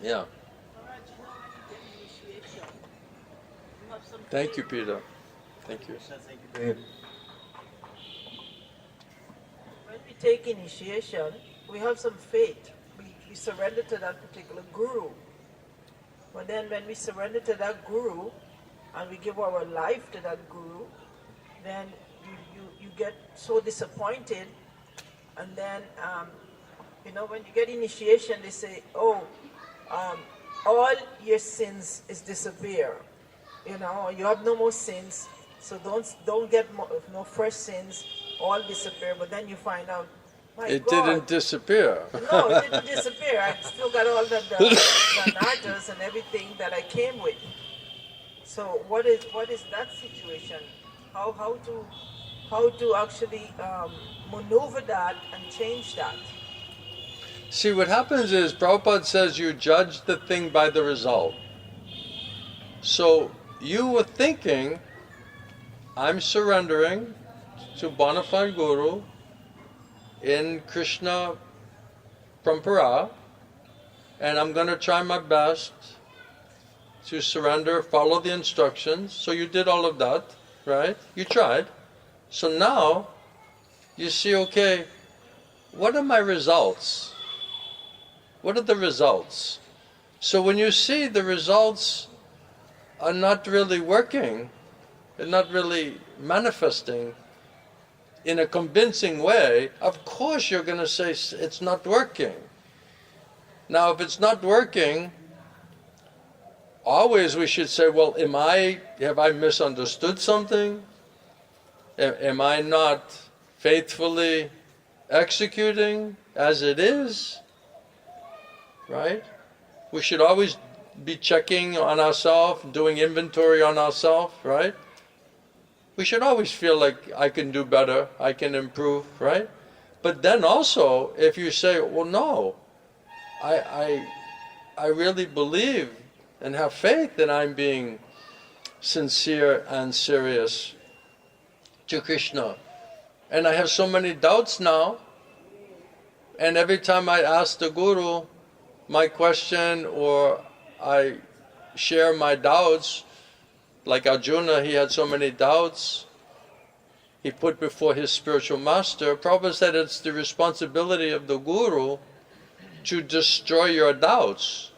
Yeah. Thank you, Peter. Thank you. When we take initiation, we have some faith. We surrender to that particular guru. But then when we surrender to that guru and we give our life to that guru, then you get so disappointed. And then, when you get initiation, they say, all your sins is disappear. You have no more sins, so don't get no fresh sins, all disappear. But then you find out, it didn't disappear. No, it didn't disappear. I still got all the nardas and everything that I came with. So what is that situation? How to actually maneuver that and change that? See, what happens is Prabhupada says you judge the thing by the result. So you were thinking, I'm surrendering to bona fide Guru in Krishna Parampara, and I'm going to try my best to surrender, follow the instructions. So you did all of that, right? You tried. So now you see, okay, what are my results? What are the results? So when you see the results are not really working, they're not really manifesting in a convincing way, of course you're going to say it's not working. Now if it's not working, always we should say, well, have I misunderstood something? Am I not faithfully executing as it is? Right? We should always be checking on ourselves, doing inventory on ourselves, right? We should always feel like I can do better, I can improve, right? But then also, if you say, well, no, I really believe and have faith that I'm being sincere and serious to Krishna, and I have so many doubts now, and every time I ask the Guru my question or I share my doubts, like Arjuna, he had so many doubts, he put before his spiritual master. Prabhupada said it's the responsibility of the Guru to destroy your doubts.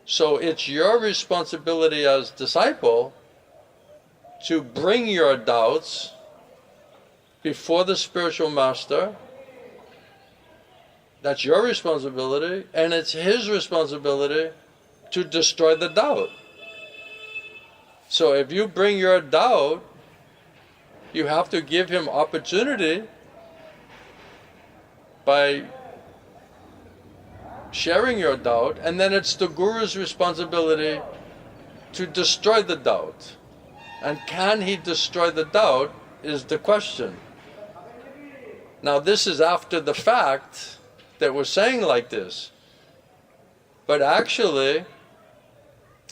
So it's your responsibility as disciple to bring your doubts before the spiritual master. That's your responsibility, and it's his responsibility to destroy the doubt. So if you bring your doubt, you have to give him opportunity by sharing your doubt, and then it's the Guru's responsibility to destroy the doubt. And can he destroy the doubt is the question. Now this is after the fact that we're saying like this. But actually,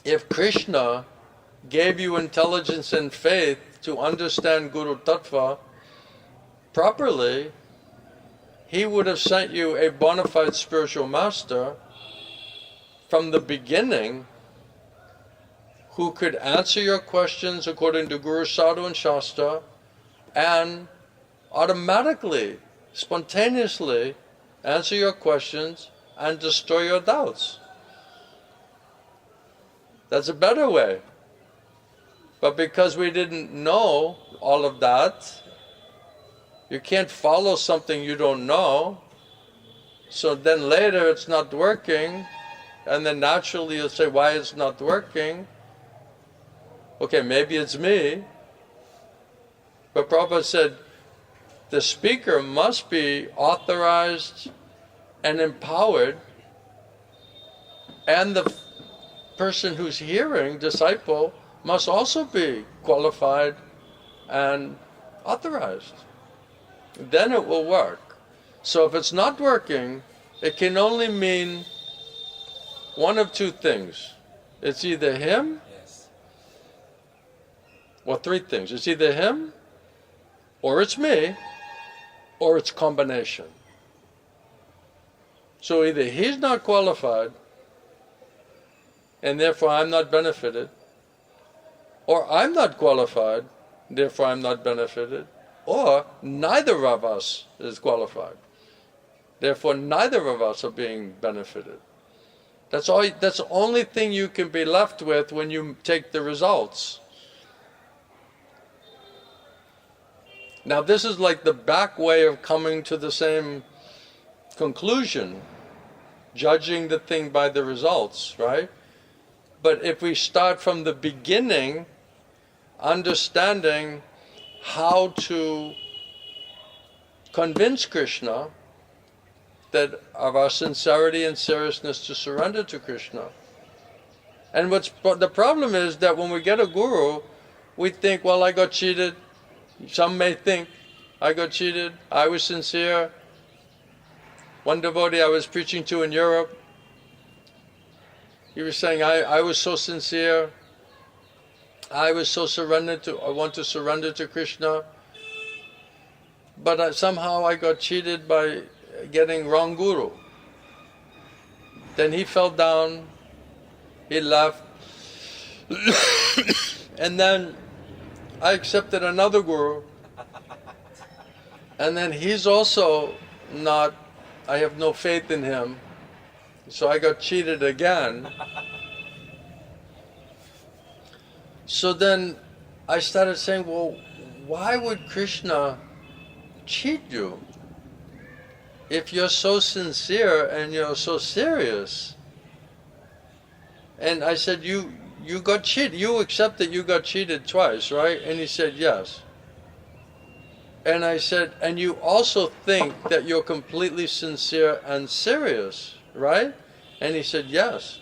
if Krishna gave you intelligence and faith to understand Guru Tattva properly, he would have sent you a bona fide spiritual master from the beginning who could answer your questions according to Guru, Sadhu and Shastra, and automatically, spontaneously answer your questions and destroy your doubts. That's a better way. But because we didn't know all of that, you can't follow something you don't know, so then later it's not working, and then naturally you'll say, why it's not working? Okay, maybe it's me. But Prabhupada said, the speaker must be authorized and empowered, and the person who's hearing, disciple, must also be qualified and authorized. Then it will work. So if it's not working, it can only mean one of two things. It's either him, or three things. It's either him, or it's me, or it's combination. So either he's not qualified, and therefore I'm not benefited. Or I'm not qualified, therefore I'm not benefited. Or neither of us is qualified, therefore neither of us are being benefited. That's the only thing you can be left with when you take the results. Now this is like the back way of coming to the same conclusion, judging the thing by the results, right? But if we start from the beginning, understanding how to convince Krishna that of our sincerity and seriousness to surrender to Krishna. And the problem is that when we get a guru, we think, well, I got cheated. Some may think, I got cheated, I was sincere. One devotee I was preaching to in Europe, he was saying, I was so sincere, I was so I want to surrender to Krishna, but somehow I got cheated by getting wrong guru. Then he fell down, he left, and then I accepted another guru, and then he's also not, I have no faith in him, so I got cheated again. So then I started saying, well, why would Krishna cheat you if you're so sincere and you're so serious? And I said, you got cheated, you accept that you got cheated twice, right? And he said, yes. And I said, and you also think that you're completely sincere and serious, right? And he said, yes.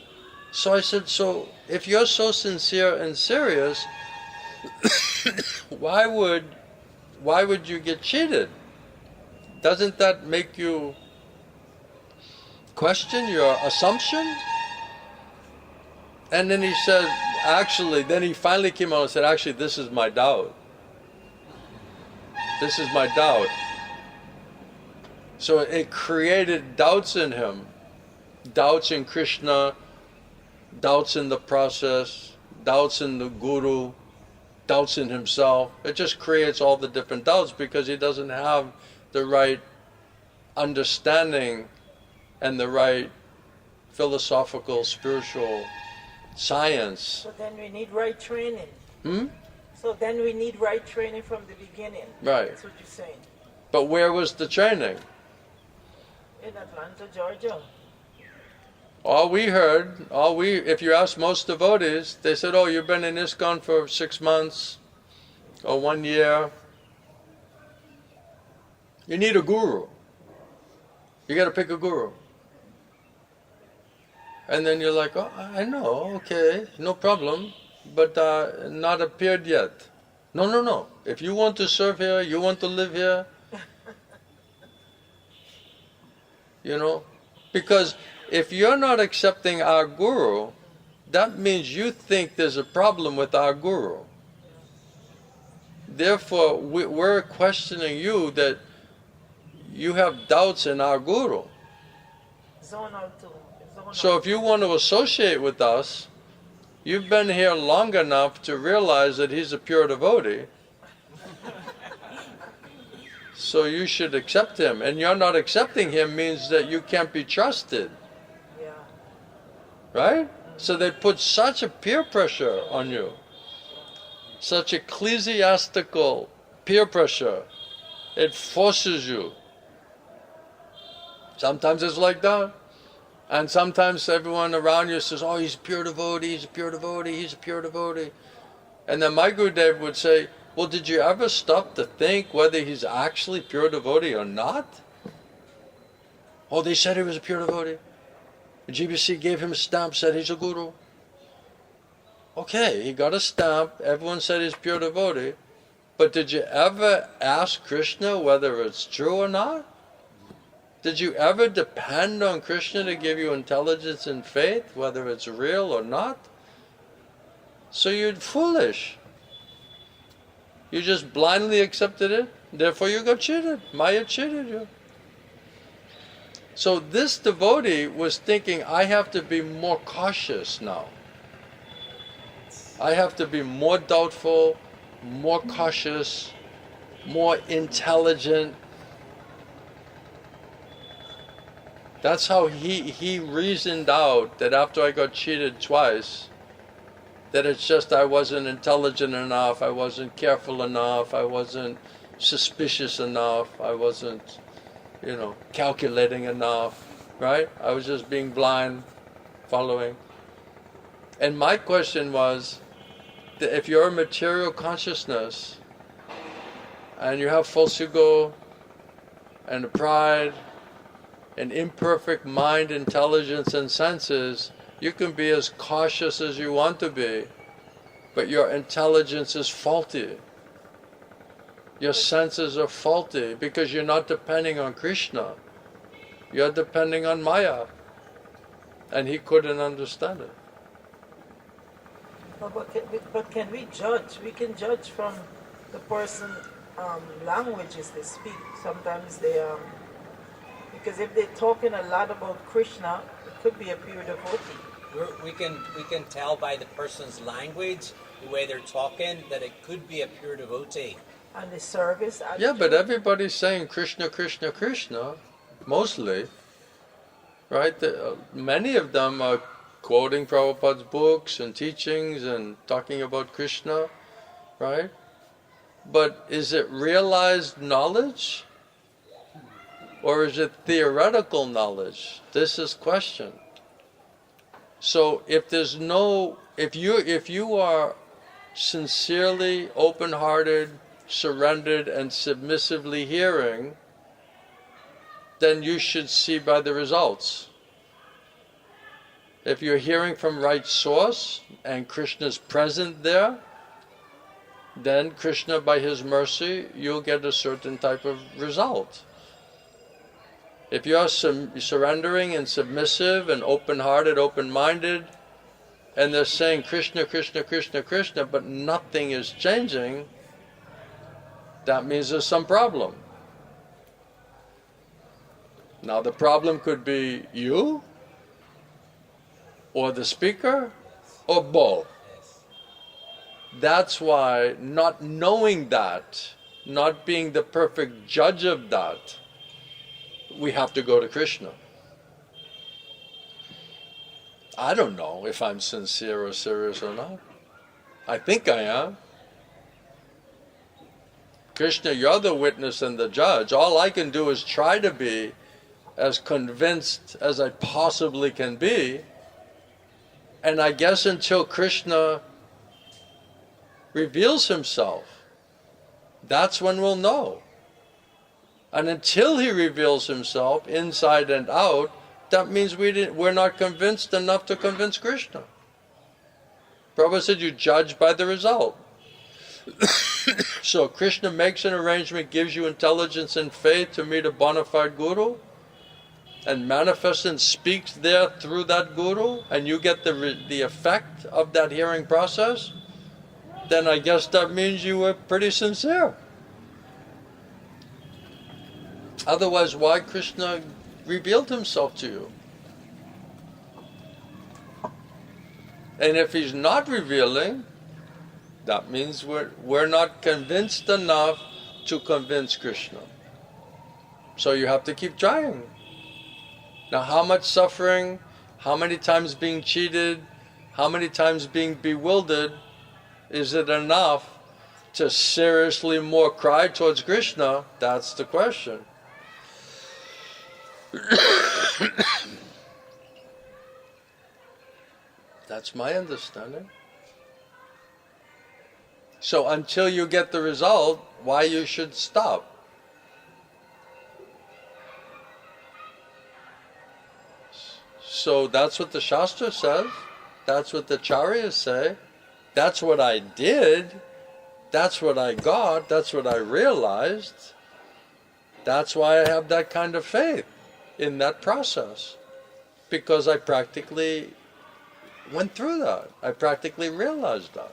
So I said, so if you're so sincere and serious, why would you get cheated? Doesn't that make you question your assumption? And then he said, actually, then he finally came out and said, actually, this is my doubt. This is my doubt. So it created doubts in him. Doubts in Krishna, doubts in the process, doubts in the guru, doubts in himself. It just creates all the different doubts because he doesn't have the right understanding and the right philosophical, spiritual science. So then we need right training. Hmm? So then we need right training from the beginning. Right. That's what you're saying. But where was the training? In Atlanta, Georgia. If you ask most devotees, they said, oh, you've been in ISKCON for 6 months or 1 year. You need a guru. You got to pick a guru. And then you're like, oh, I know, okay, no problem, but not appeared yet. No. If you want to serve here, you want to live here, because if you're not accepting our guru, that means you think there's a problem with our guru. Therefore, we're questioning you that you have doubts in our guru. So if you want to associate with us, you've been here long enough to realize that he's a pure devotee. So you should accept him. And you're not accepting him means that you can't be trusted. Yeah. Right? So they put such a peer pressure on you. Such ecclesiastical peer pressure. It forces you. Sometimes it's like that. And sometimes everyone around you says, oh, he's a pure devotee, he's a pure devotee, he's a pure devotee. And then my Gurudev would say, well, did you ever stop to think whether he's actually pure devotee or not? Oh, they said he was a pure devotee. The GBC gave him a stamp, said he's a guru. Okay, he got a stamp, everyone said he's pure devotee. But did you ever ask Krishna whether it's true or not? Did you ever depend on Krishna to give you intelligence and faith, whether it's real or not? So you're foolish. You just blindly accepted it, therefore you got cheated. Maya cheated you. So this devotee was thinking, I have to be more cautious now. I have to be more doubtful, more cautious, more intelligent. That's how he reasoned out that after I got cheated twice, that it's just I wasn't intelligent enough, I wasn't careful enough, I wasn't suspicious enough, I wasn't, calculating enough, right? I was just being blind, following. And my question was, that if you're a material consciousness, and you have false ego, and a pride, an imperfect mind, intelligence, and senses, you can be as cautious as you want to be, but your intelligence is faulty. Your senses are faulty because you're not depending on Krishna. You're depending on Maya. And he couldn't understand it. But can we judge? We can judge from the person languages they speak. Sometimes they because if they're talking a lot about Krishna, it could be a pure devotee. We can tell by the person's language, the way they're talking, that it could be a pure devotee. And the service. Yeah, but everybody's saying Krishna, Krishna, Krishna, mostly, right? Many of them are quoting Prabhupada's books and teachings and talking about Krishna, right? But is it realized knowledge? Or is it theoretical knowledge? This is question. So if you are sincerely, open-hearted, surrendered, and submissively hearing, then you should see by the results. If you're hearing from right source and Krishna's present there, then Krishna, by his mercy, you'll get a certain type of result. If you're surrendering and submissive and open-hearted, open-minded, and they're saying Krishna, Krishna, Krishna, Krishna, but nothing is changing, that means there's some problem. Now the problem could be you, or the speaker, or both. That's why not knowing that, not being the perfect judge of that, we have to go to Krishna. I don't know if I'm sincere or serious or not. I think I am. Krishna, you're the witness and the judge. All I can do is try to be as convinced as I possibly can be. And I guess until Krishna reveals himself, that's when we'll know. And until he reveals himself inside and out, that means we're not convinced enough to convince Krishna. Prabhupada said you judge by the result. So Krishna makes an arrangement, gives you intelligence and faith to meet a bona fide guru, and manifests and speaks there through that guru, and you get the effect of that hearing process, then I guess that means you were pretty sincere. Otherwise, why Krishna revealed himself to you? And if he's not revealing, that means we're not convinced enough to convince Krishna. So you have to keep trying. Now how much suffering, how many times being cheated, how many times being bewildered, is it enough to seriously more cry towards Krishna? That's the question. That's my understanding. So until you get the result, why you should stop? So that's what the Shastra says, that's what the Acharyas say, that's what I did, that's what I got, that's what I realized. That's why I have that kind of faith in that process, because I practically went through that. I practically realized that.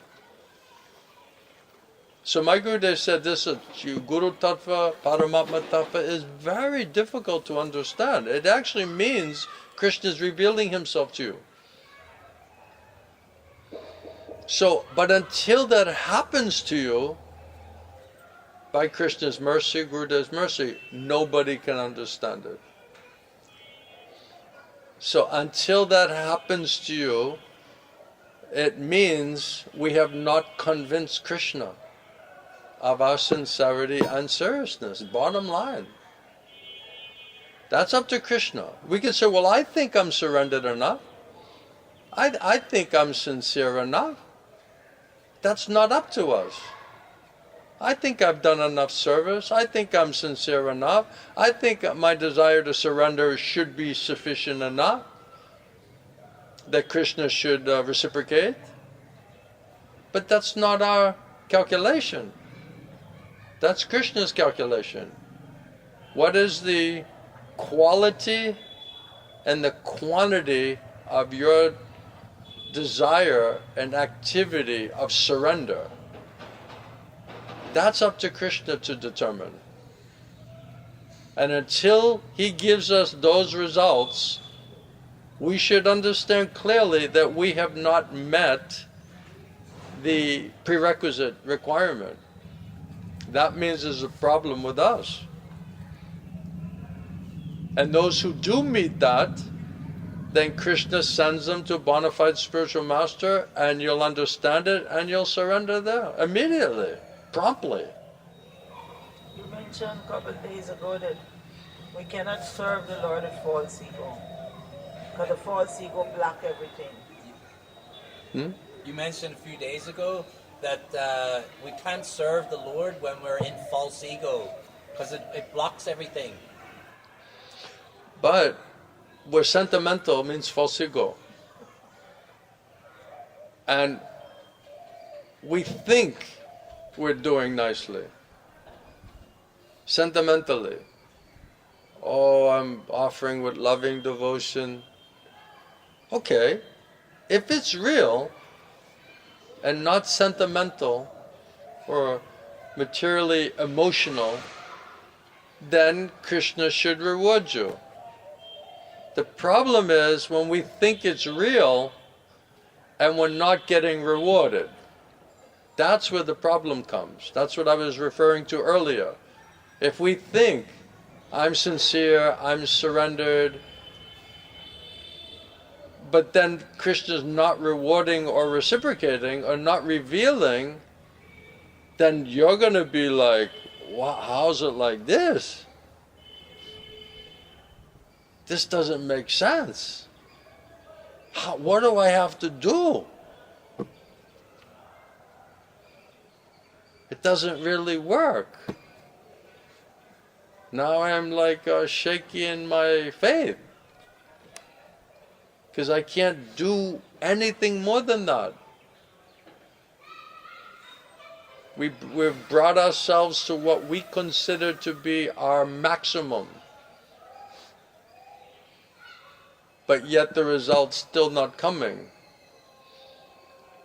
So my Gurudev said this, Guru Tattva, Paramatma Tattva is very difficult to understand. It actually means Krishna is revealing himself to you. So, but until that happens to you, by Krishna's mercy, Guru's mercy, nobody can understand it. So until that happens to you, it means we have not convinced Krishna of our sincerity and seriousness. Bottom line. That's up to Krishna. We can say, well, I think I'm surrendered enough. I think I'm sincere enough. That's not up to us. I think I've done enough service. I think I'm sincere enough. I think my desire to surrender should be sufficient enough that Krishna should reciprocate. But that's not our calculation. That's Krishna's calculation. What is the quality and the quantity of your desire and activity of surrender? That's up to Krishna to determine. And until he gives us those results, we should understand clearly that we have not met the prerequisite requirement. That means there's a problem with us. And those who do meet that, then Krishna sends them to a bona fide spiritual master, and you'll understand it and you'll surrender there immediately. Promptly. You mentioned a couple of days ago that we cannot serve the Lord with false ego, because the false ego block everything. You mentioned a few days ago that we can't serve the Lord when we're in false ego, because it blocks everything. But where sentimental means false ego. And we think we're doing nicely. Sentimentally. Oh, I'm offering with loving devotion. Okay. If it's real and not sentimental or materially emotional, then Krishna should reward you. The problem is when we think it's real and we're not getting rewarded. That's where the problem comes. That's what I was referring to earlier. If we think, I'm sincere, I'm surrendered, but then Krishna's not rewarding or reciprocating or not revealing, then you're going to be like, wow, how's it like this? This doesn't make sense. What do I have to do? It doesn't really work. Now I'm like shaky in my faith, because I can't do anything more than that. We've brought ourselves to what we consider to be our maximum, but yet the result's still not coming.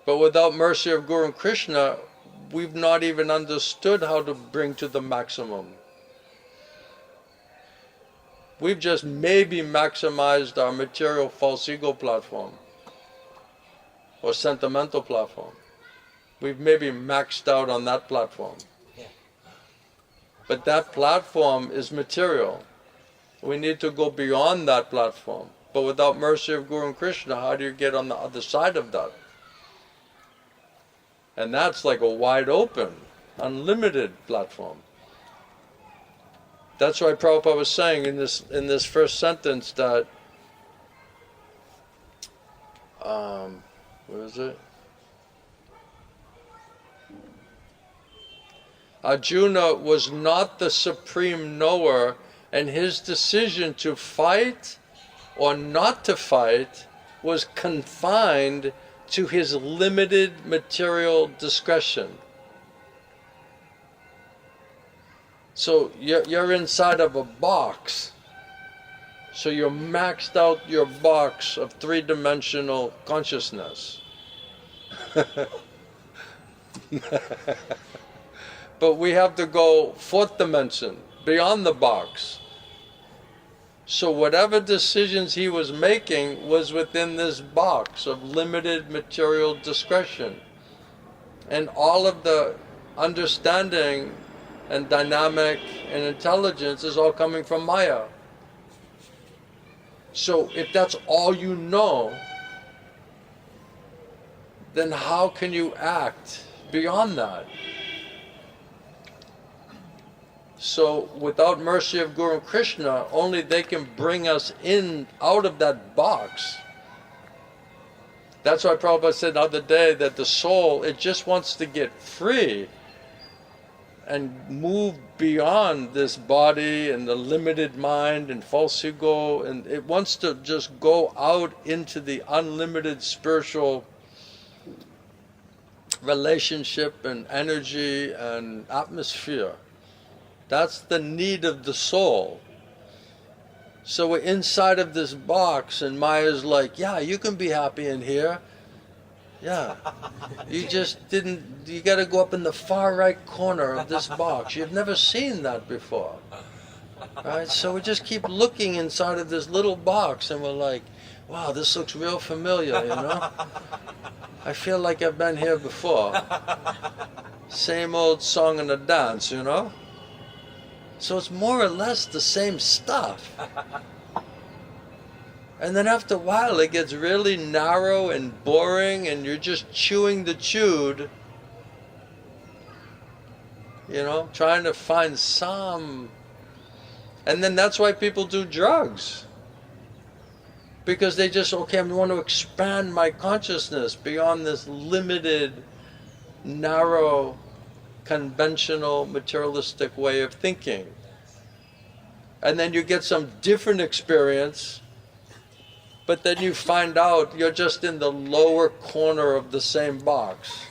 But without mercy of Guru and Krishna, we've not even understood how to bring to the maximum. We've just maybe maximized our material false ego platform or sentimental platform. We've maybe maxed out on that platform. Yeah. But that platform is material. We need to go beyond that platform. But without mercy of Guru and Krishna, how do you get on the other side of that? And that's like a wide open, unlimited platform. That's why Prabhupada was saying in this first sentence that, what is it? Arjuna was not the supreme knower, and his decision to fight or not to fight was confined to his limited material discretion. So you're inside of a box. So you're maxed out your box of three-dimensional consciousness. But we have to go fourth dimension, beyond the box. So whatever decisions he was making was within this box of limited material discretion. And all of the understanding and dynamic and intelligence is all coming from Maya. So if that's all you know, then how can you act beyond that? So without mercy of Guru and Krishna, only they can bring us in out of that box. That's why Prabhupada said the other day that the soul, it just wants to get free and move beyond this body and the limited mind and false ego, and it wants to just go out into the unlimited spiritual relationship and energy and atmosphere. That's the need of the soul. So we're inside of this box, and Maya's like, yeah, you can be happy in here. Yeah. You just didn't, you got to go up in the far right corner of this box. You've never seen that before. Right? So we just keep looking inside of this little box, and we're like, wow, this looks real familiar, you know? I feel like I've been here before. Same old song and a dance, you know? So it's more or less the same stuff. And then after a while it gets really narrow and boring, and you're just chewing the chewed, you know, trying to find some. And then that's why people do drugs. Because they just, okay, I want to expand my consciousness beyond this limited, narrow, conventional, materialistic way of thinking. And then you get some different experience, but then you find out you're just in the lower corner of the same box.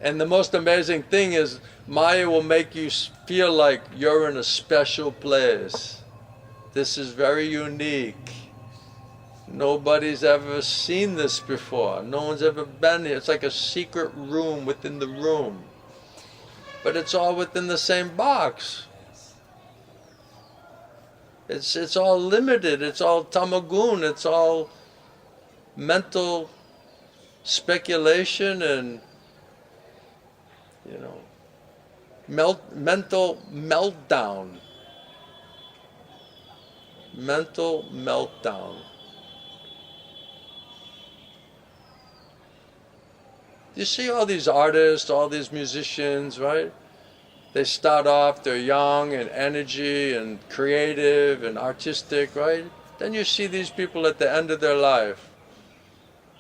And the most amazing thing is, Maya will make you feel like you're in a special place. This is very unique. Nobody's ever seen this before. No one's ever been here. It's like a secret room within the room. But it's all within the same box. It's all limited. It's all tamagun. It's all mental speculation and, you know, mental meltdown. Mental meltdown. You see all these artists, all these musicians, right? They start off, they're young and energy and creative and artistic, right? Then you see these people at the end of their life.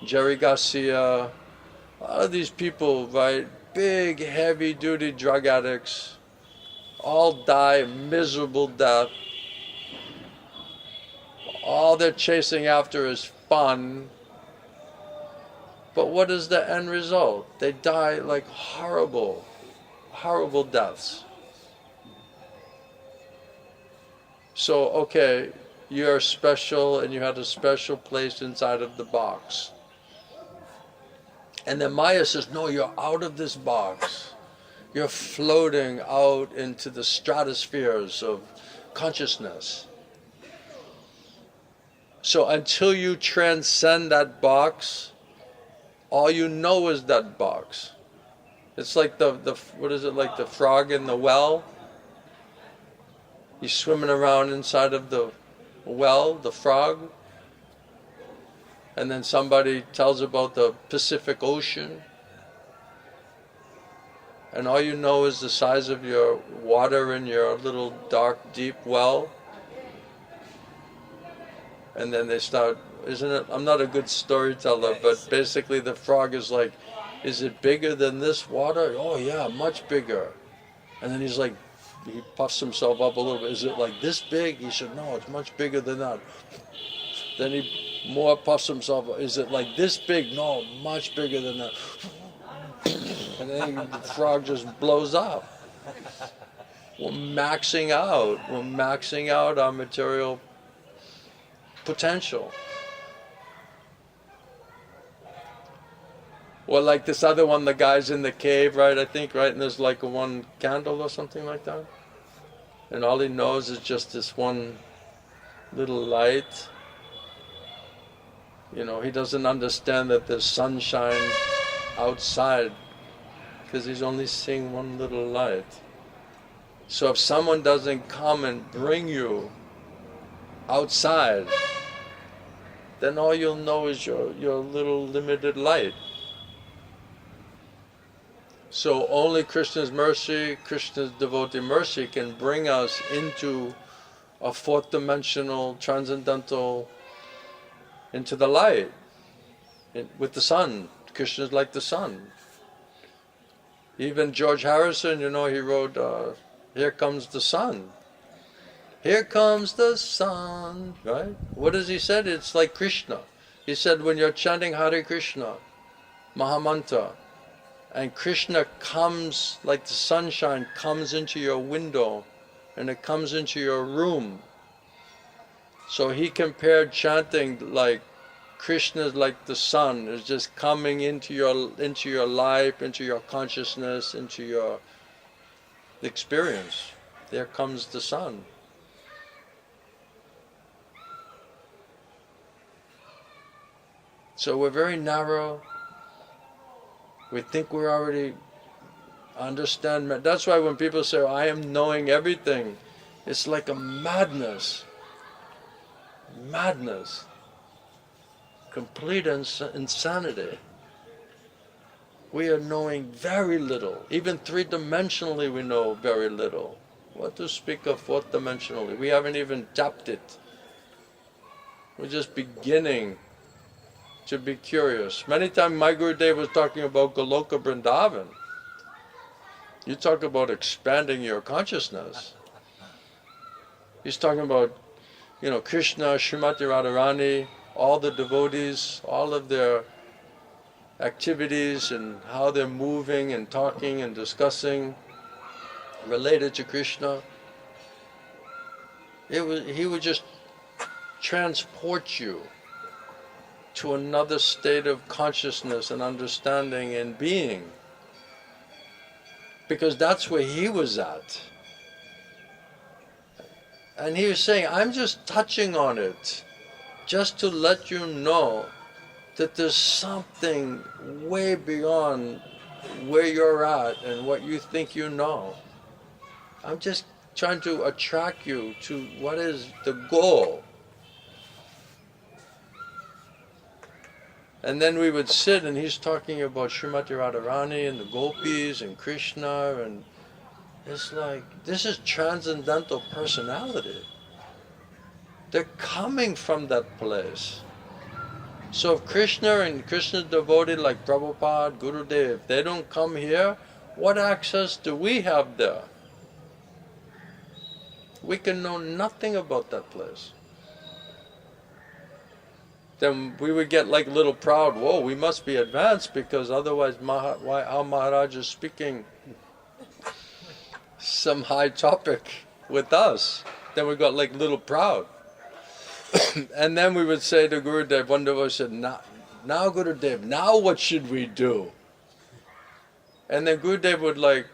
Jerry Garcia, a lot of these people, right? Big, heavy-duty drug addicts, all die a miserable death. All they're chasing after is fun. But what is the end result? They die like horrible, horrible deaths. So, okay, you're special and you had a special place inside of the box. And then Maya says, no, you're out of this box. You're floating out into the stratospheres of consciousness. So until you transcend that box, all you know is that box. It's like the what is it, like the frog in the well? He's swimming around inside of the well, the frog. And then somebody tells about the Pacific Ocean. And all you know is the size of your water in your little dark, deep well. And then they start, isn't it, I'm not a good storyteller, but basically the frog is like, is it bigger than this water? Oh yeah, much bigger. And then he's like, he puffs himself up a little bit. Is it like this big? He said, no, it's much bigger than that. Then he more puffs himself up. Is it like this big? No, much bigger than that. And then the frog just blows up. We're maxing out. We're maxing out our material potential. Or like this other one, the guy's in the cave, right, I think, right, and there's like a one candle or something like that. And all he knows is just this one little light. He doesn't understand that there's sunshine outside because he's only seeing one little light. So if someone doesn't come and bring you outside, then all you'll know is your little limited light. So only Krishna's mercy, Krishna's devotee mercy can bring us into a fourth dimensional, transcendental, into the light, with the sun. Krishna's like the sun. Even George Harrison, he wrote, "Here comes the sun. Here comes the sun," right? What does he said? It's like Krishna. He said when you're chanting Hare Krishna, Mahamantra, and Krishna comes like the sunshine, comes into your window, and it comes into your room. So he compared chanting like Krishna is like the sun, is just coming into your life, into your consciousness, into your experience. There comes the sun. So we're very narrow. We think we're already understand. That's why when people say, "I am knowing everything," it's like a madness. Madness. Complete insanity. We are knowing very little. Even three-dimensionally we know very little. What to speak of fourth-dimensionally? We haven't even tapped it. We're just beginning to be curious. Many times my Gurudev was talking about Goloka Vrindavan. You talk about expanding your consciousness. He's talking about, Krishna, Srimati Radharani, all the devotees, all of their activities and how they're moving and talking and discussing related to Krishna. He would just transport you to another state of consciousness and understanding and being, because that's where he was at. And he was saying, I'm just touching on it just to let you know that there's something way beyond where you're at and what you think you know. I'm just trying to attract you to what is the goal. And then we would sit and he's talking about Srimati Radharani and the gopis and Krishna, and it's like, this is transcendental personality. They're coming from that place. So if Krishna and Krishna's devotee like Prabhupada, Gurudev, they don't come here, what access do we have there? We can know nothing about that place. Then we would get like a little proud, whoa, we must be advanced, because otherwise our Maharaj is speaking some high topic with us. Then we got like a little proud. And then we would say to Gurudev, one devotee said, now Gurudev, now what should we do? And then Gurudev would like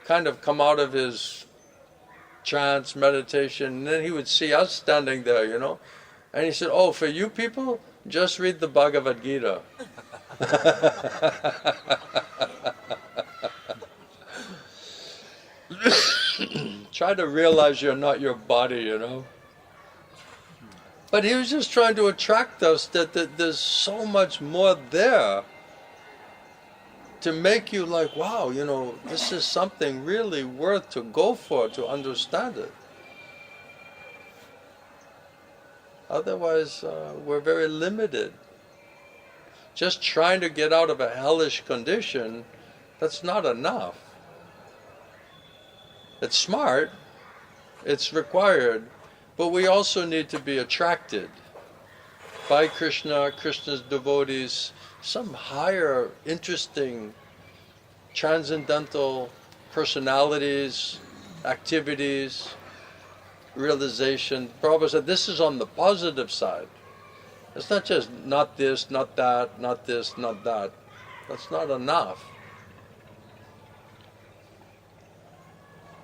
kind of come out of his trance, meditation, and then he would see us standing there, and he said, oh, for you people, just read the Bhagavad Gita. Try to realize you're not your body, But he was just trying to attract us that there's so much more there to make you like, wow, this is something really worth to go for, to understand it. Otherwise, we're very limited. Just trying to get out of a hellish condition, that's not enough. It's smart, it's required, but we also need to be attracted by Krishna, Krishna's devotees, some higher, interesting, transcendental personalities, activities, realization. Prabhupada said this is on the positive side. It's not just not this, not that, not this, not that. That's not enough.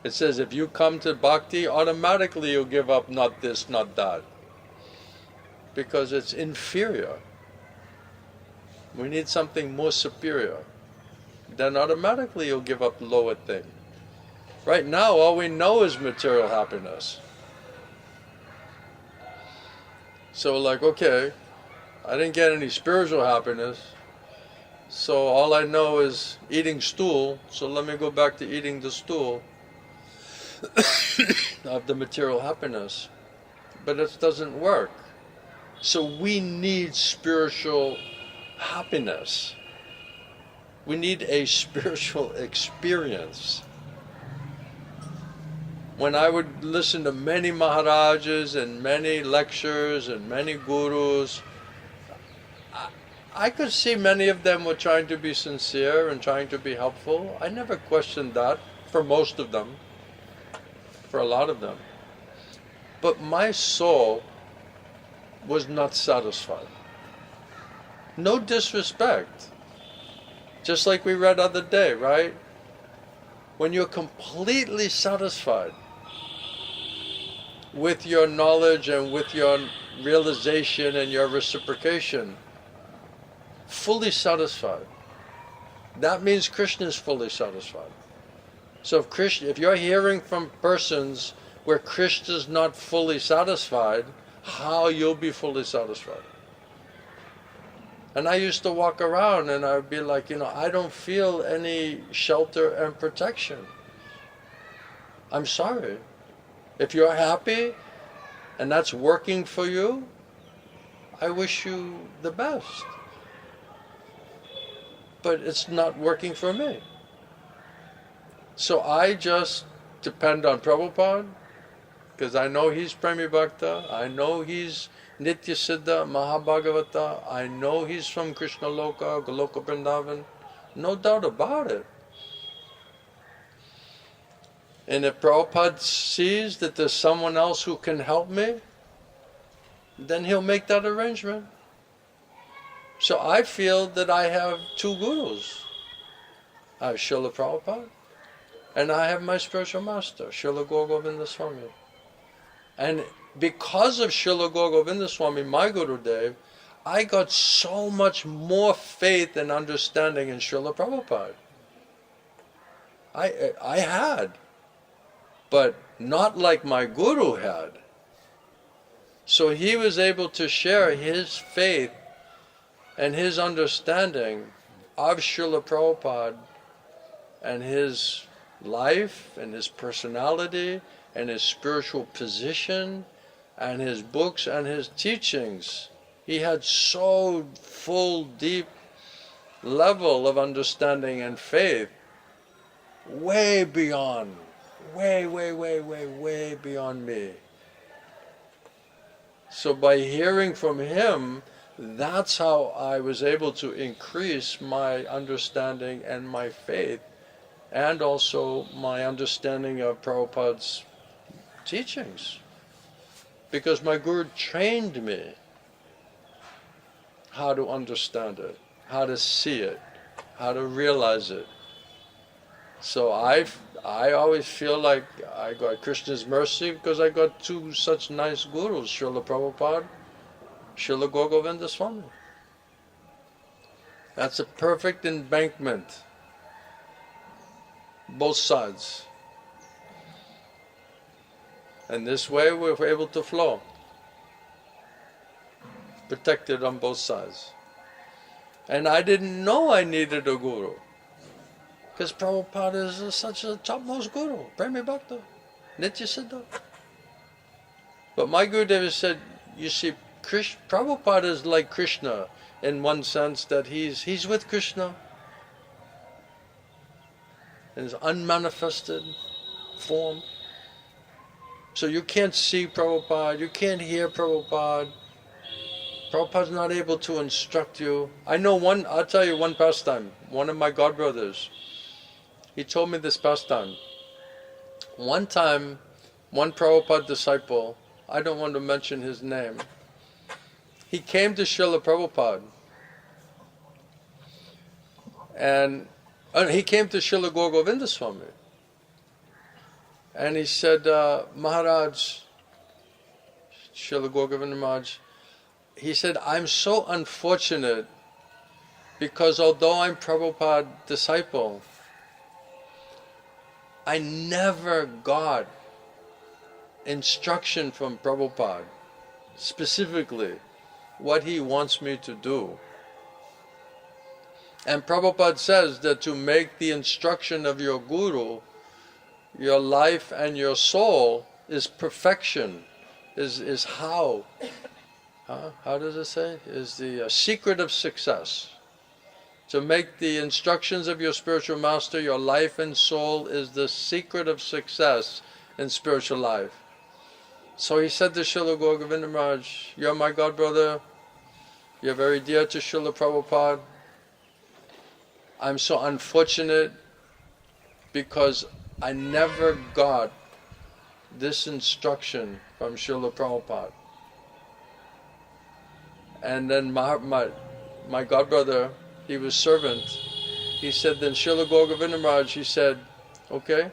It says if you come to bhakti, automatically you give up not this, not that. because it's inferior. We need something more superior. Then automatically you'll give up the lower thing. Right now, all we know is material happiness. So like, okay, I didn't get any spiritual happiness, so all I know is eating stool, so let me go back to eating the stool of the material happiness. But it doesn't work. So we need spiritual happiness. We need a spiritual experience. When I would listen to many Maharajas and many lectures and many gurus, I could see many of them were trying to be sincere and trying to be helpful. I never questioned that for most of them, for a lot of them. But my soul was not satisfied. No disrespect. Just like we read other day, right? When you're completely satisfied with your knowledge and with your realization and your reciprocation, fully satisfied, that means Krishna is fully satisfied. So if you're hearing from persons where Krishna is not fully satisfied, how you'll be fully satisfied? And I used to walk around and I'd be like, I don't feel any shelter and protection. I'm sorry. If you're happy and that's working for you, I wish you the best. But it's not working for me. So I just depend on Prabhupada, because I know he's Premi Bhakta, I know he's Nitya Siddha, Mahabhagavata, I know he's from Krishna Loka, Goloka Vrindavan, no doubt about it. And if Prabhupada sees that there's someone else who can help me, then he'll make that arrangement. So I feel that I have two gurus. I have Srila Prabhupada, and I have my spiritual master, Srila Gaura Govinda Swami. And because of Srila Gaura Govinda Swami, my Gurudev, I got so much more faith and understanding in Srila Prabhupada. I had, but not like my Guru had. So he was able to share his faith and his understanding of Srila Prabhupada and his life and his personality and his spiritual position and his books and his teachings. He had so full, deep level of understanding and faith, way beyond, way beyond me. So by hearing from him, that's how I was able to increase my understanding and my faith, and also my understanding of Prabhupada's teachings. Because my Guru trained me how to understand it, how to see it, how to realize it. So I always feel like I got Krishna's mercy because I got two such nice gurus, Srila Prabhupada, Srila Gaura Govinda Swami. That's a perfect embankment, both sides. And this way we're able to flow, protected on both sides. And I didn't know I needed a guru, because Prabhupada is such a topmost guru, Premi Bhakta, Nitya Siddha. But my Gurudev said, you see, Prabhupada is like Krishna in one sense, that he's with Krishna in his unmanifested form. So you can't see Prabhupada, you can't hear Prabhupada. Prabhupada's not able to instruct you. I'll tell you one pastime. One of my godbrothers, he told me this pastime. One time, one Prabhupada disciple, I don't want to mention his name, he came to Srila Prabhupada, and he came to Srila Gaura Govinda Swami, and he said, Maharaj, Srila Gaura Govinda Maharaj, he said, I'm so unfortunate because although I'm Prabhupada's disciple, I never got instruction from Prabhupada, specifically what he wants me to do. And Prabhupada says that to make the instruction of your Guru, your life and your soul is perfection, is how does it say? Is the secret of success. To make the instructions of your spiritual master, your life and soul is the secret of success in spiritual life. So he said to Srila Gaura Govinda Maharaj, you're my god brother, you're very dear to Srila Prabhupada. I'm so unfortunate because I never got this instruction from Srila Prabhupada. And then my god brother, he was servant, he said, then Srila Gaura Govinda Maharaj, he said, okay,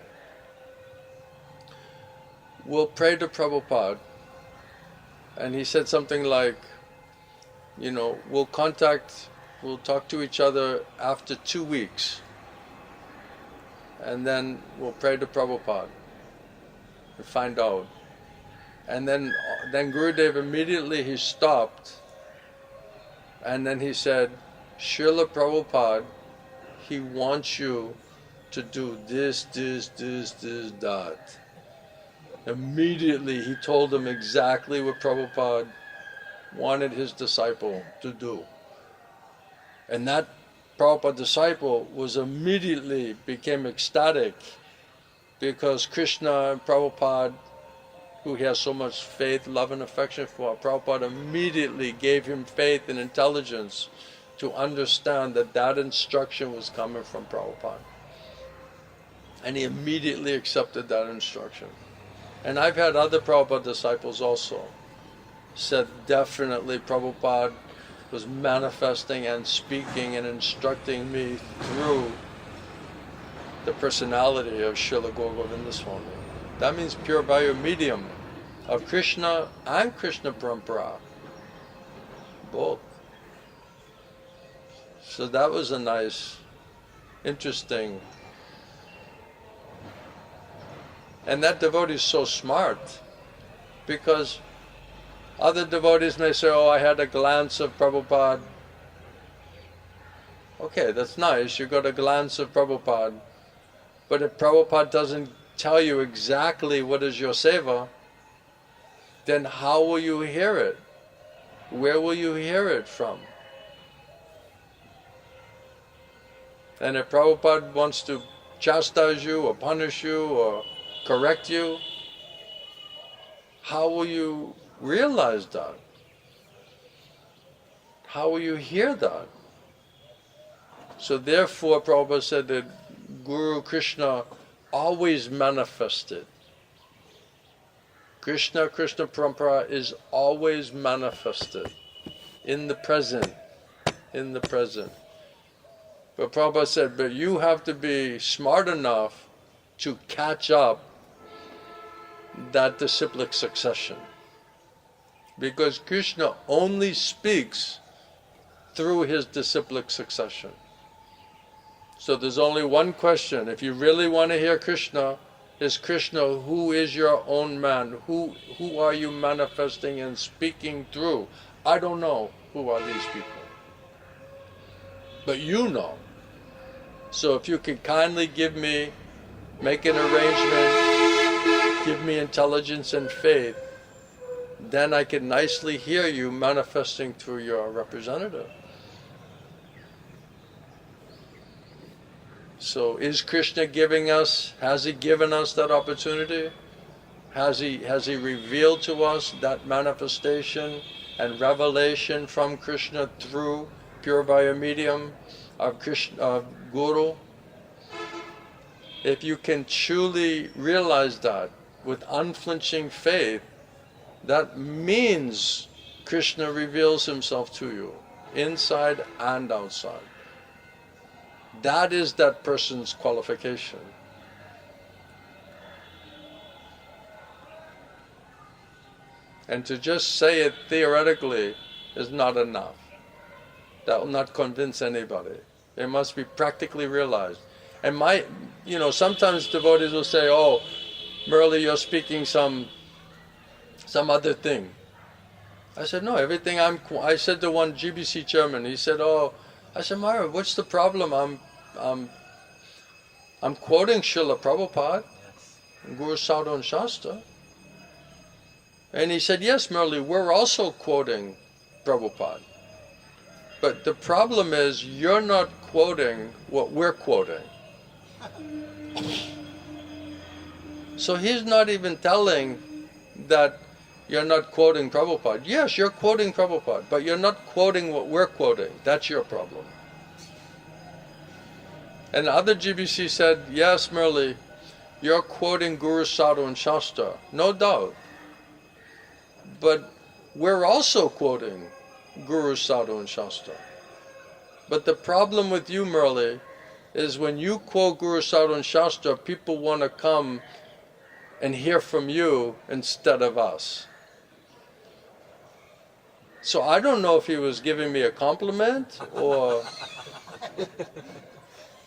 we'll pray to Prabhupada. And he said something like, we'll talk to each other after 2 weeks. And then we'll pray to Prabhupada and find out. And then Gurudev immediately he stopped. And then he said, Srila Prabhupada, he wants you to do this, that. Immediately he told him exactly what Prabhupada wanted his disciple to do. And that Prabhupada disciple became ecstatic because Krishna and Prabhupada, who he has so much faith, love and affection for, Prabhupada immediately gave him faith and intelligence to understand that instruction was coming from Prabhupada. And he immediately accepted that instruction. And I've had other Prabhupada disciples also said definitely Prabhupada was manifesting and speaking and instructing me through the personality of Srila Gaura Govinda Swami. That means pure bio medium of Krishna and Krishna Parampara, both. So that was a nice, interesting. And that devotee is so smart, because other devotees may say, oh, I had a glance of Prabhupada. Okay, that's nice, you got a glance of Prabhupada. But if Prabhupada doesn't tell you exactly what is your seva, then how will you hear it? Where will you hear it from? And if Prabhupada wants to chastise you or punish you or correct you, how will you realize that? How will you hear that? So therefore Prabhupada said that Guru Krishna always manifested. Krishna Parampara is always manifested in the present. But Prabhupada said, but you have to be smart enough to catch up that disciplic succession. Because Krishna only speaks through his disciplic succession. So there's only one question. If you really want to hear Krishna, is Krishna, who is your own man? Who are you manifesting and speaking through? I don't know who are these people. But you know. So if you can kindly make an arrangement, give me intelligence and faith, then I can nicely hear you manifesting through your representative. So is Krishna has he given us that opportunity? Has he revealed to us that manifestation and revelation from Krishna through pure bio medium of Guru? If you can truly realize that with unflinching faith, that means Krishna reveals himself to you, inside and outside. That is that person's qualification. And to just say it theoretically is not enough. That will not convince anybody. It must be practically realized. And sometimes devotees will say, "Oh, Murli, you're speaking some other thing." I said, "No, everything I said to one GBC chairman, he said, "Oh," I said, "Maharaj, what's the problem? I'm quoting Srila Prabhupada, Guru Sadhu and Shastra." And he said, "Yes, Murli, we're also quoting Prabhupada. But the problem is you're not quoting what we're quoting." So he's not even telling that you're not quoting Prabhupada. Yes, you're quoting Prabhupada, but you're not quoting what we're quoting. That's your problem. And the other GBC said, "Yes, Murli, you're quoting Guru Sadhu and Shastra, no doubt. But we're also quoting Guru Sadhu and Shastra. But the problem with you, Murli, is when you quote Guru Sadhu and Shastra, people want to come and hear from you instead of us." So I don't know if he was giving me a compliment or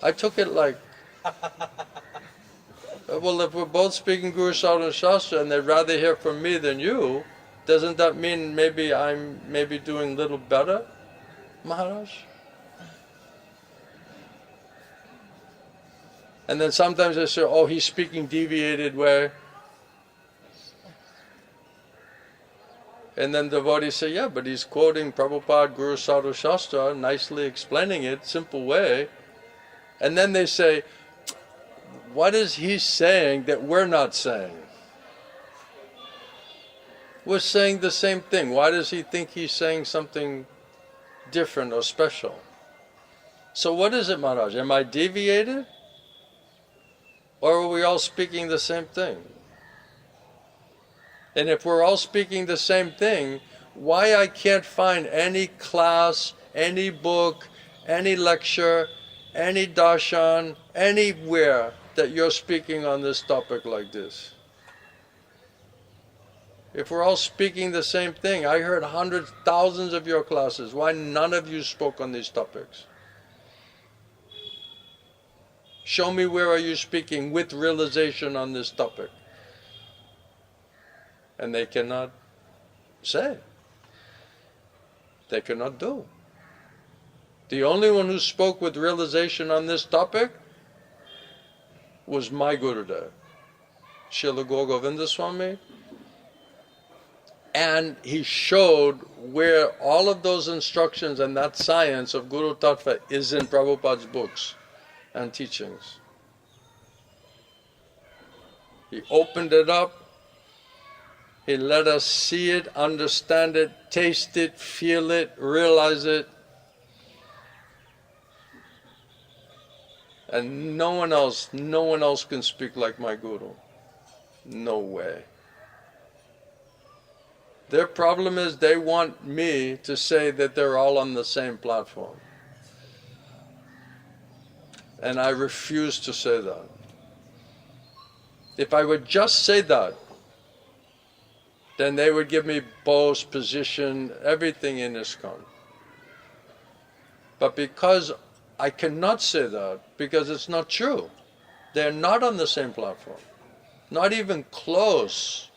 I took it like, well, if we're both speaking Guru Sadhu and Shastra and they'd rather hear from me than you, doesn't that mean maybe I'm doing a little better, Maharaj? And then sometimes they say, "Oh, he's speaking deviated way." And then the devotees say, "Yeah, but he's quoting Prabhupada, Guru Sadhu Shastra, nicely explaining it, simple way." And then they say, "What is he saying that we're not saying? We're saying the same thing. Why does he think he's saying something different or special?" So what is it, Maharaj? Am I deviated? Or are we all speaking the same thing? And if we're all speaking the same thing, why I can't find any class, any book, any lecture, any darshan, anywhere that you're speaking on this topic like this? If we're all speaking the same thing, I heard hundreds, thousands of your classes. Why none of you spoke on these topics? Show me where are you speaking with realization on this topic. And they cannot say. They cannot do. The only one who spoke with realization on this topic was my Gurudev, Srila Govinda Swami. And he showed where all of those instructions and that science of Guru Tattva is in Prabhupada's books and teachings. He opened it up. He let us see it, understand it, taste it, feel it, realize it. And no one else can speak like my Guru. No way. Their problem is they want me to say that they're all on the same platform. And I refuse to say that. If I would just say that, then they would give me post, position, everything in ISKCON. But because I cannot say that, because it's not true. They're not on the same platform. Not even close.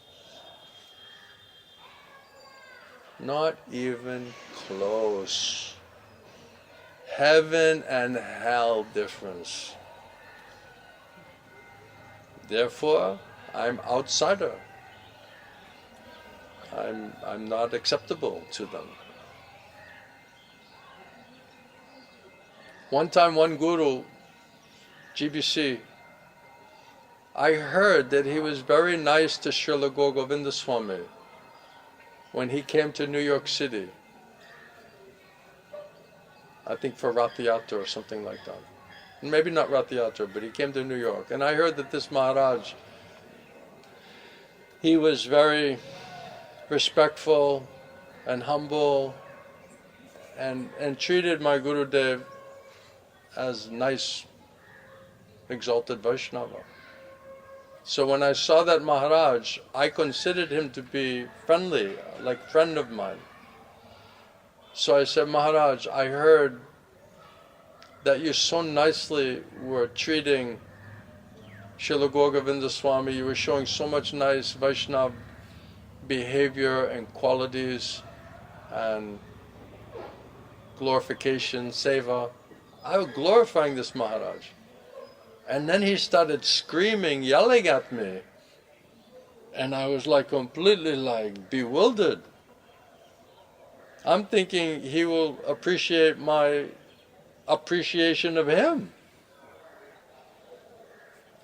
Not even close. Heaven and hell difference. Therefore, I'm outsider. I'm not acceptable to them. One time, one guru, GBC, I heard that he was very nice to Srila Govinda Swami when he came to New York City. I think for Rath Yatra or something like that. Maybe not Rath Yatra, but he came to New York. And I heard that this Maharaj, he was very respectful and humble and treated my Gurudev as nice, exalted Vaishnava. So when I saw that Maharaj, I considered him to be friendly, like friend of mine. So I said, Maharaj, I heard that you so nicely were treating Srila Gauragovinda Swami. You were showing so much nice Vaishnava behavior and qualities and glorification, seva. I was glorifying this Maharaj. And then he started screaming, yelling at me. And I was like completely like bewildered. I'm thinking he will appreciate my appreciation of him.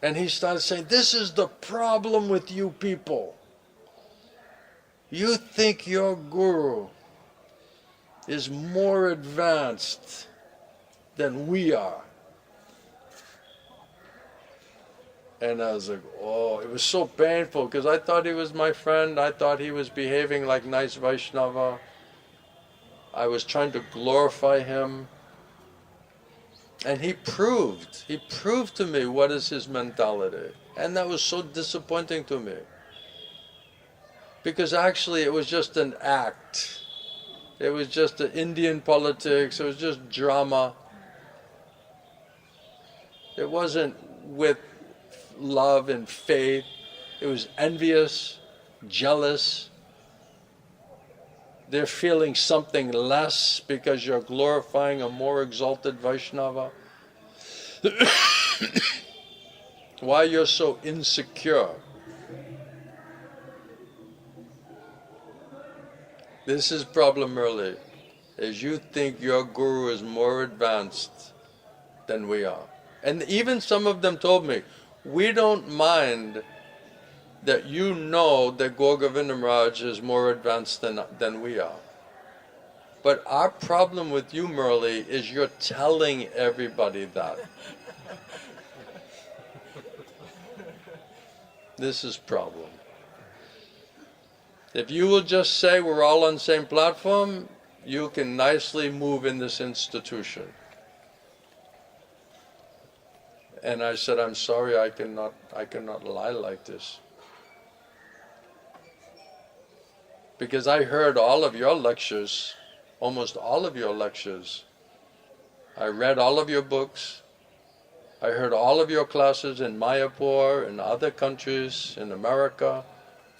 And he started saying, this is the problem with you people. You think your guru is more advanced than we are. And I was like, oh, it was so painful because I thought he was my friend. I thought he was behaving like nice Vaishnava. I was trying to glorify him. And he proved to me what is his mentality. And that was so disappointing to me. Because actually it was just an act. It was just the Indian politics, it was just drama. It wasn't with love and faith. It was envious, jealous. They're feeling something less because you're glorifying a more exalted Vaishnava. Why you're so insecure? This is problem early, is you think your guru is more advanced than we are. And even some of them told me, we don't mind that you know that Gauragovinda Maharaj is more advanced than we are. But our problem with you, Murli, is you're telling everybody that. This is problem. If you will just say we're all on the same platform, you can nicely move in this institution. And I said, I'm sorry, I cannot lie like this. Because I heard all of your lectures, almost all of your lectures. I read all of your books. I heard all of your classes in Mayapur, in other countries, in America,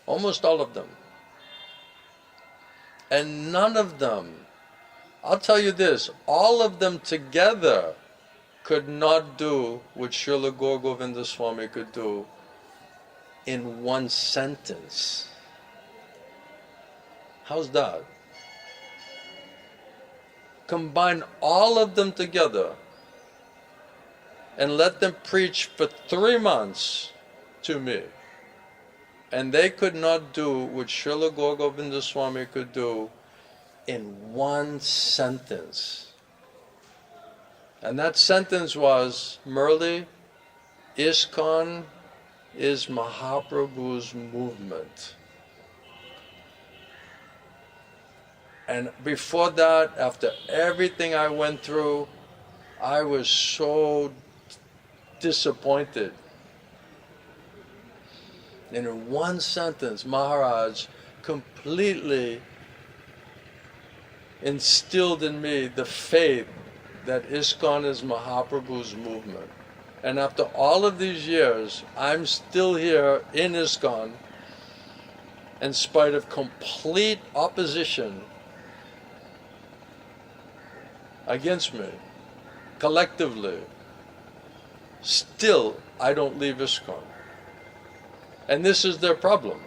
almost all of them. And none of them, I'll tell you this, all of them together could not do what Srila Gauragovinda Swami could do in one sentence. How's that? Combine all of them together and let them preach for 3 months to me. And they could not do what Srila Gauragovinda Swami could do in one sentence. And that sentence was, Murli, ISKCON is Mahaprabhu's movement. And before that, after everything I went through, I was so disappointed. And in one sentence, Maharaj completely instilled in me the faith that ISKCON is Mahaprabhu's movement. And after all of these years, I'm still here in ISKCON in spite of complete opposition against me, collectively. Still, I don't leave ISKCON. And this is their problem.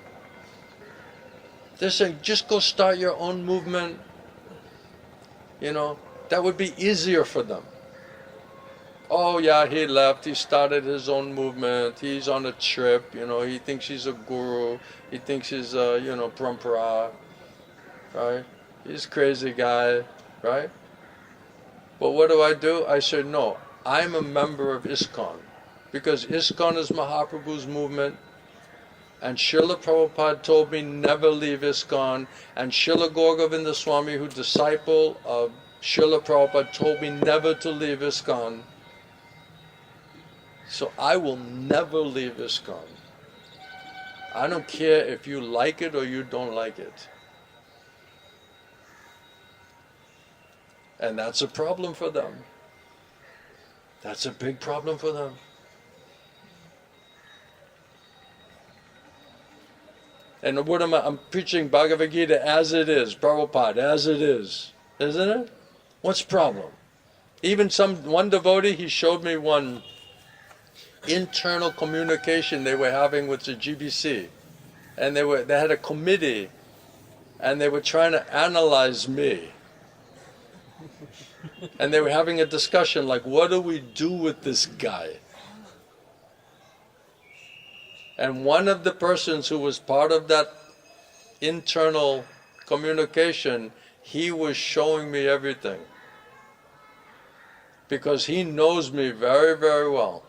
They're saying, just go start your own movement. You know, that would be easier for them. Oh yeah, he left, he started his own movement, he's on a trip, you know, he thinks he's a guru, he thinks he's a, you know, parampara, right? He's a crazy guy, right? But what do? I said, no, I'm a member of ISKCON, because ISKCON is Mahaprabhu's movement, and Srila Prabhupada told me never leave ISKCON, and Srila Gauragovinda Swami, who disciple of Srila Prabhupada, told me never to leave ISKCON. So I will never leave ISKCON. I don't care if you like it or you don't like it. And that's a problem for them. That's a big problem for them. And what I'm preaching Bhagavad Gita as it is, Prabhupada, as it is, isn't it? What's the problem? Even one devotee, he showed me one internal communication they were having with the GBC. And they had a committee, and they were trying to analyze me. And they were having a discussion like, what do we do with this guy? And one of the persons who was part of that internal communication, he was showing me everything. Because he knows me very, very well.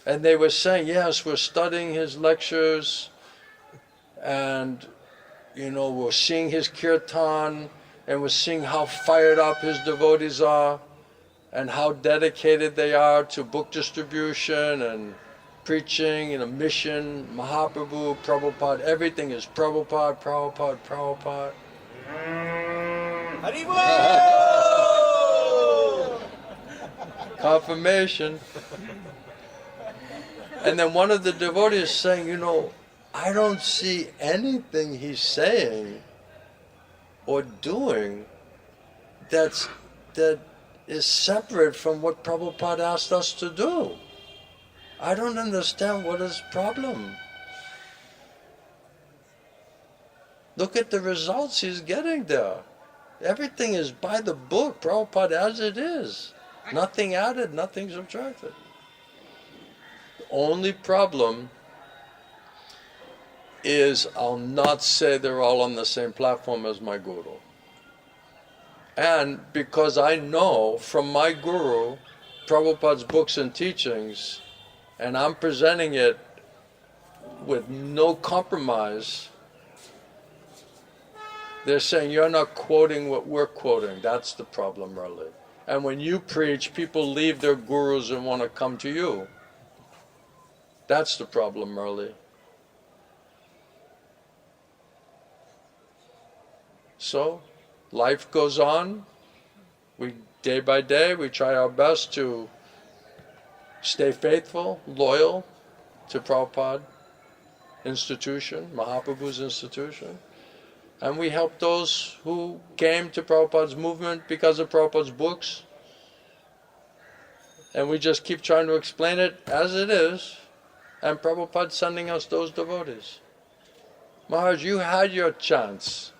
And they were saying, yes, we're studying his lectures, and we're seeing his kirtan, and we're seeing how fired up his devotees are, and how dedicated they are to book distribution and preaching and a mission, Mahaprabhu, Prabhupada, everything is Prabhupada, Prabhupada, Prabhupada. Haribo! Confirmation. And then one of the devotees is saying, I don't see anything he's saying or doing that is separate from what Prabhupada asked us to do. I don't understand what his problem. Look at the results he's getting there. Everything is by the book, Prabhupada as it is. Nothing added, nothing subtracted. The only problem is I'll not say they're all on the same platform as my guru. And because I know from my guru, Prabhupada's books and teachings, and I'm presenting it with no compromise, they're saying you're not quoting what we're quoting. That's the problem, really. And when you preach, people leave their gurus and want to come to you. That's the problem, really. So, life goes on. We, day by day, we try our best to stay faithful, loyal to Prabhupada institution, Mahaprabhu's institution. And we help those who came to Prabhupada's movement because of Prabhupada's books. And we just keep trying to explain it as it is. And Prabhupada's sending us those devotees. Maharaj, you had your chance.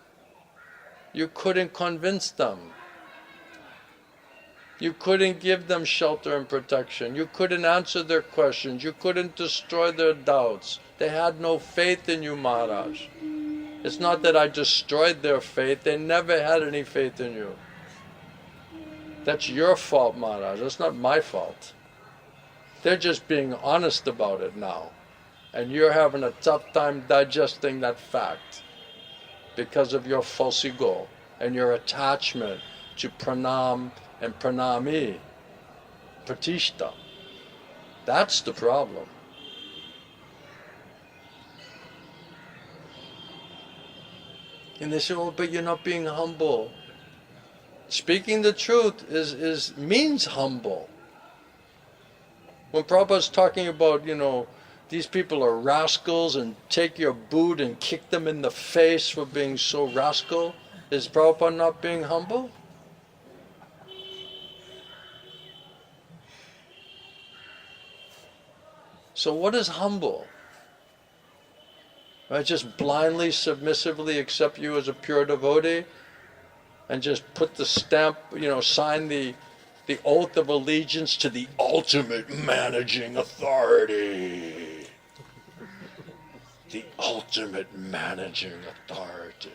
You couldn't convince them. You couldn't give them shelter and protection. You couldn't answer their questions. You couldn't destroy their doubts. They had no faith in you, Maharaj. It's not that I destroyed their faith. They never had any faith in you. That's your fault, Maharaj. That's not my fault. They're just being honest about it now. And you're having a tough time digesting that fact because of your false ego and your attachment to pranam and pranami, pratishtha. That's the problem. And they say, oh, but you're not being humble. Speaking the truth means humble. When Prabhupada's talking about, these people are rascals and take your boot and kick them in the face for being so rascal, is Prabhupada not being humble? So what is humble? Right? Just blindly, submissively accept you as a pure devotee and just put the stamp, sign the oath of allegiance to the ultimate managing authority. The ultimate managing authority.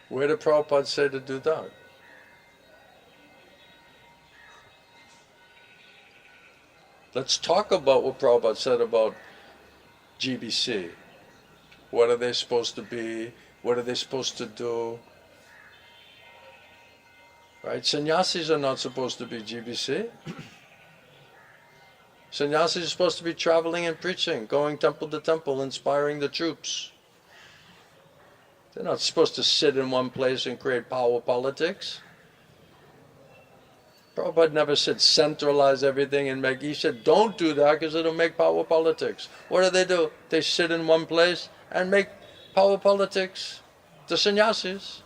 Where did Prabhupada say to do that? Let's talk about what Prabhupada said about GBC. What are they supposed to be? What are they supposed to do? Right? Sannyasis are not supposed to be GBC. Sannyasis are supposed to be traveling and preaching, going temple to temple, inspiring the troops. They're not supposed to sit in one place and create power politics. Prabhupada never said centralize everything and make. He said don't do that because it'll make power politics. What do? They sit in one place and make power politics. The sannyasis.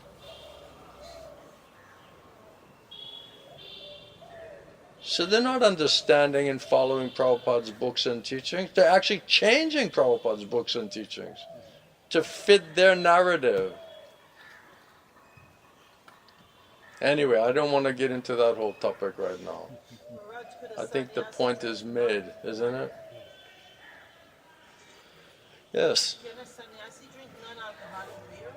So they're not understanding and following Prabhupada's books and teachings. They're actually changing Prabhupada's books and teachings to fit their narrative. Anyway, I don't want to get into that whole topic right now. I think the point is made, isn't it? Yes. Can a sannyasi drink non-alcoholic beer?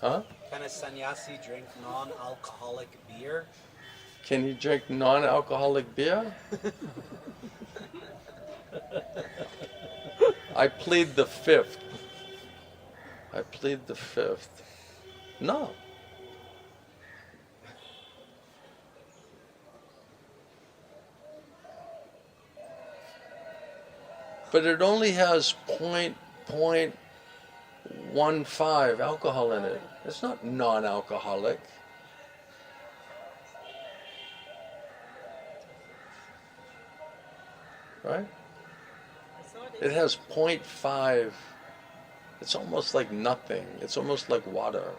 Huh? Can a sannyasi drink non-alcoholic beer? Can you drink non-alcoholic beer? I plead the fifth. I plead the fifth. No. But it only has 0.15 alcohol in it. It's not non-alcoholic. Right? It has 0.5. It's almost like nothing. It's almost like water.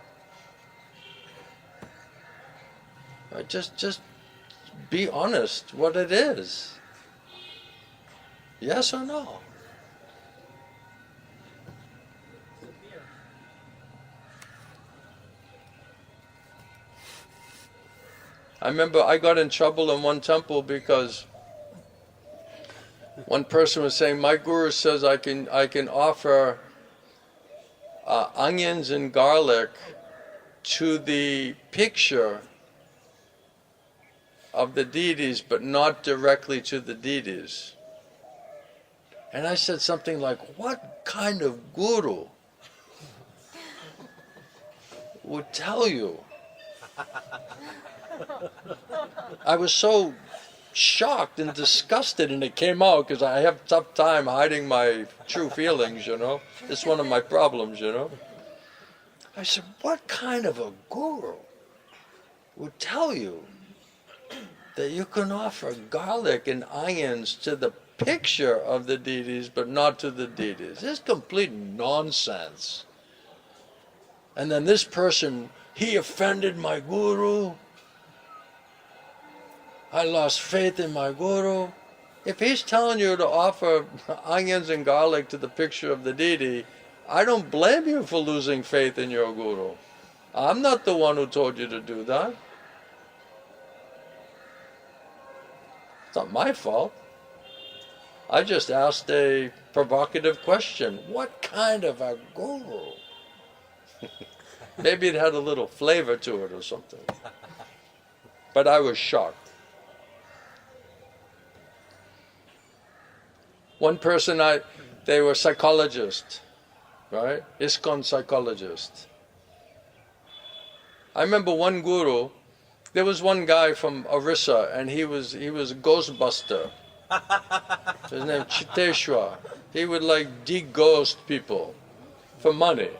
Right? Just be honest what it is. Yes or no? I remember I got in trouble in one temple because one person was saying, my guru says I can offer onions and garlic to the picture of the deities, but not directly to the deities. And I said something like, what kind of guru would tell you? I was so shocked and disgusted, and it came out because I have a tough time hiding my true feelings, you know. It's one of my problems, you know. I said, what kind of a guru would tell you that you can offer garlic and onions to the picture of the deities but not to the deities? It's complete nonsense. And then this person, he offended my guru. I lost faith in my guru. If he's telling you to offer onions and garlic to the picture of the deity, I don't blame you for losing faith in your guru. I'm not the one who told you to do that. It's not my fault. I just asked a provocative question. What kind of a guru? Maybe it had a little flavor to it or something. But I was shocked. One person, they were psychologists, right? ISKCON psychologists. I remember one guru, there was one guy from Orissa, and he was a ghostbuster. His name Chiteshwar. He would like de-ghost people for money.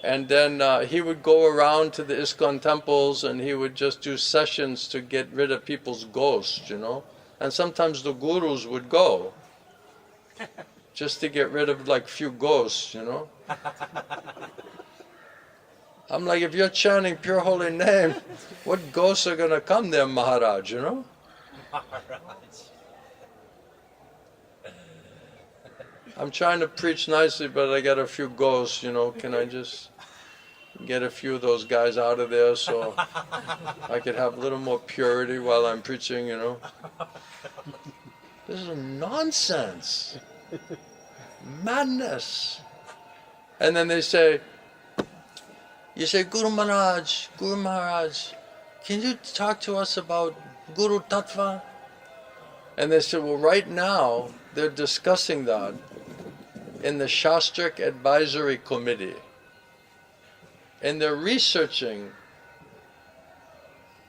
And then he would go around to the ISKCON temples and he would just do sessions to get rid of people's ghosts, you know. And sometimes the gurus would go just to get rid of like few ghosts, you know. I'm like, if you're chanting pure holy name, what ghosts are going to come there, Maharaj, you know? I'm trying to preach nicely, but I got a few ghosts, you know. Can I just get a few of those guys out of there so I could have a little more purity while I'm preaching, you know? This is nonsense. Madness. And then they say, you say, Guru Maharaj, can you talk to us about Guru Tattva? And they said, well, right now they're discussing that in the Shastric Advisory Committee. And they're researching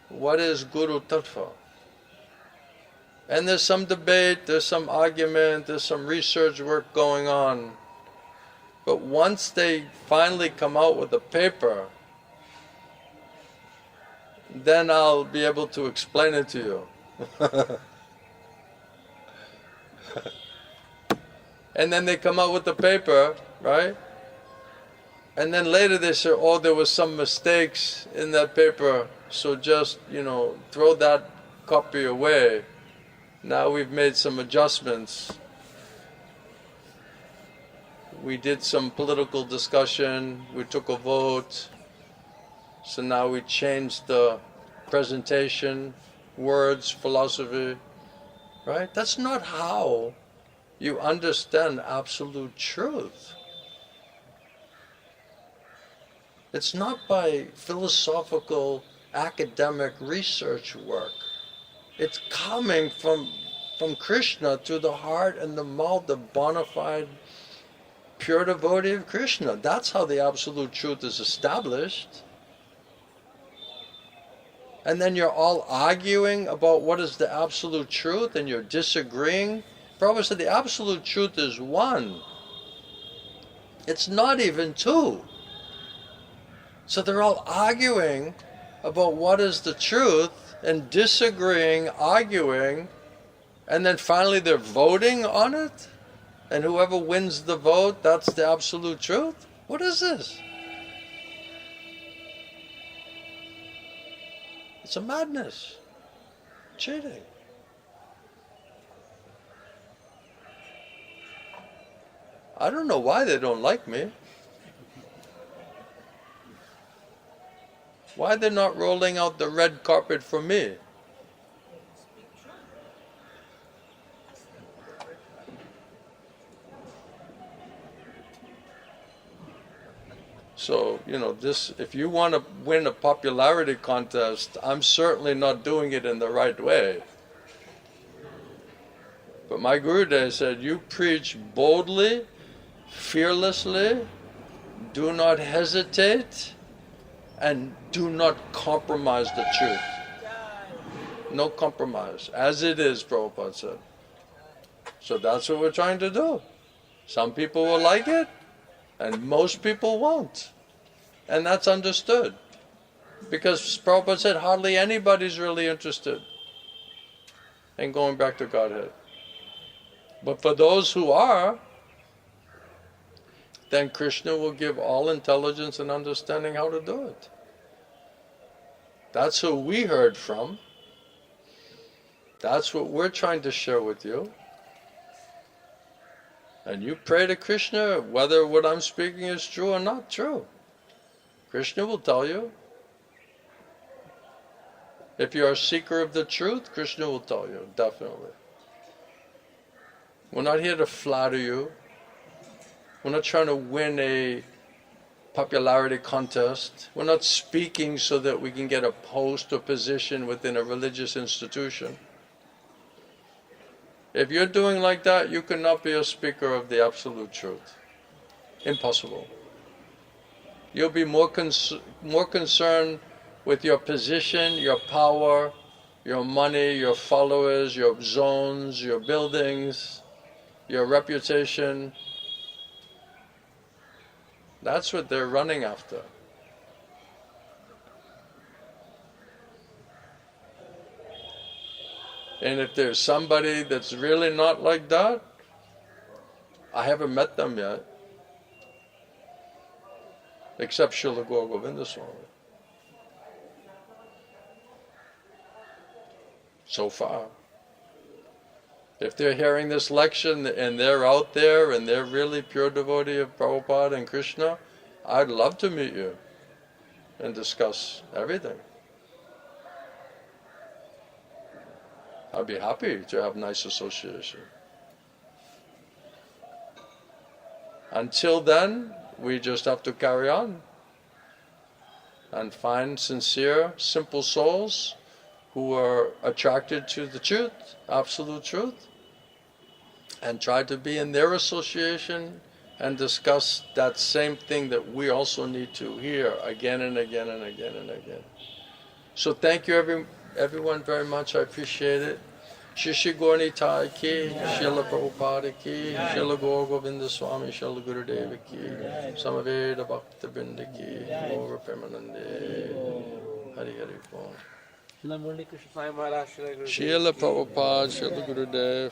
what is Guru Tattva. And there's some debate, there's some argument, there's some research work going on. But once they finally come out with a paper, then I'll be able to explain it to you. And then they come out with the paper, right? And then later they say, oh, there was some mistakes in that paper, so just, throw that copy away. Now we've made some adjustments. We did some political discussion, we took a vote, so now we changed the presentation, words, philosophy, right? That's not how you understand absolute truth. It's not by philosophical, academic research work. It's coming from Krishna through the heart and the mouth, the bona fide, pure devotee of Krishna. That's how the absolute truth is established. And then you're all arguing about what is the absolute truth and you're disagreeing. Prabhupada said the absolute truth is one. It's not even two. So they're all arguing about what is the truth and disagreeing, arguing, and then finally they're voting on it, and whoever wins the vote, that's the absolute truth? What is this? It's a madness. Cheating. I don't know why they don't like me. Why they're not rolling out the red carpet for me? So, this, if you want to win a popularity contest, I'm certainly not doing it in the right way. But my Gurudev said, you preach boldly, fearlessly, do not hesitate, and do not compromise the truth. No compromise. As it is, Prabhupada said. So that's what we're trying to do. Some people will like it, and most people won't. And that's understood. Because Prabhupada said hardly anybody's really interested in going back to Godhead. But for those who are, then Krishna will give all intelligence and understanding how to do it. That's who we heard from. That's what we're trying to share with you. And you pray to Krishna whether what I'm speaking is true or not true. Krishna will tell you. If you're a seeker of the truth, Krishna will tell you, definitely. We're not here to flatter you. We're not trying to win a popularity contest. We're not speaking so that we can get a post or position within a religious institution. If you're doing like that, you cannot be a speaker of the absolute truth. Impossible. You'll be more concerned with your position, your power, your money, your followers, your zones, your buildings, your reputation. That's what they're running after. And if there's somebody that's really not like that, I haven't met them yet. Except Srila Gaura Govinda Swami. So far. If they're hearing this lecture and they're out there and they're really pure devotee of Prabhupada and Krishna, I'd love to meet you and discuss everything. I'd be happy to have nice association. Until then, we just have to carry on and find sincere, simple souls who are attracted to the truth, absolute truth, and try to be in their association and discuss that same thing that we also need to hear again and again and again and again. So thank you everyone very much, I appreciate it. Shishi Gornitai ki, Srila Prabhupada ki, Srila Gaur Govinda Swami, Srila Gurudeva ki, Samaveda Bhakta Vrinda ki, Gaura Premanande, Hari Hari Bol. Srila Prabhupada, Srila Gurudev.